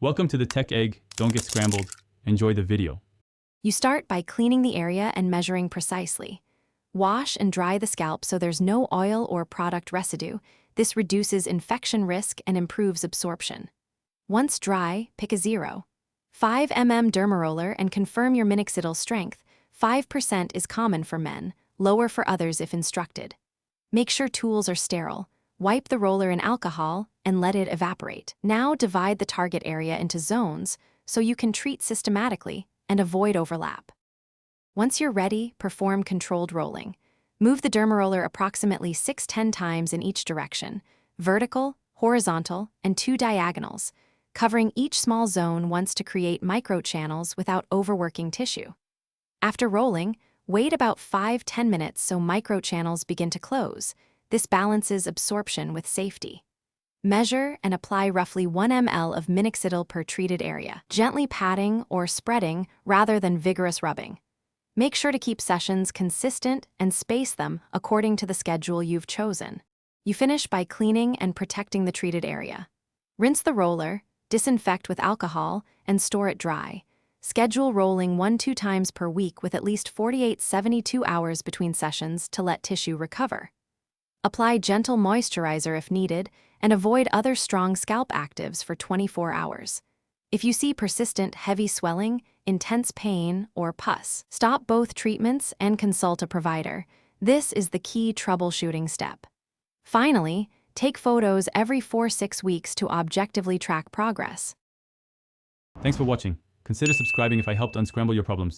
Welcome to the Tech Egg. Don't get scrambled. Enjoy the video. You start by cleaning the area and measuring precisely. Wash and dry the scalp so there's no oil or product residue. This reduces infection risk and improves absorption. Once dry, pick a 0.5 mm dermaroller and confirm your minoxidil strength. 5% is common for men, lower for others if instructed. Make sure tools are sterile. Wipe the roller in alcohol and let it evaporate. Now divide the target area into zones so you can treat systematically and avoid overlap. Once you're ready, perform controlled rolling. Move the dermaroller approximately 6-10 times in each direction, vertical, horizontal, and 2 diagonals, covering each small zone once to create microchannels without overworking tissue. After rolling, wait about 5-10 minutes so microchannels begin to close. This balances absorption with safety. Measure and apply roughly 1 ml of minoxidil per treated area, gently patting or spreading rather than vigorous rubbing. Make sure to keep sessions consistent and space them according to the schedule you've chosen. You finish by cleaning and protecting the treated area. Rinse the roller, disinfect with alcohol, and store it dry. Schedule rolling 1-2 times per week with at least 48-72 hours between sessions to let tissue recover. Apply gentle moisturizer if needed, and avoid other strong scalp actives for 24 hours. If you see persistent heavy swelling, intense pain, or pus, stop both treatments and consult a provider. This is the key troubleshooting step. Finally, take photos every 4-6 weeks to objectively track progress. Thanks for watching. Consider subscribing if I helped unscramble your problems.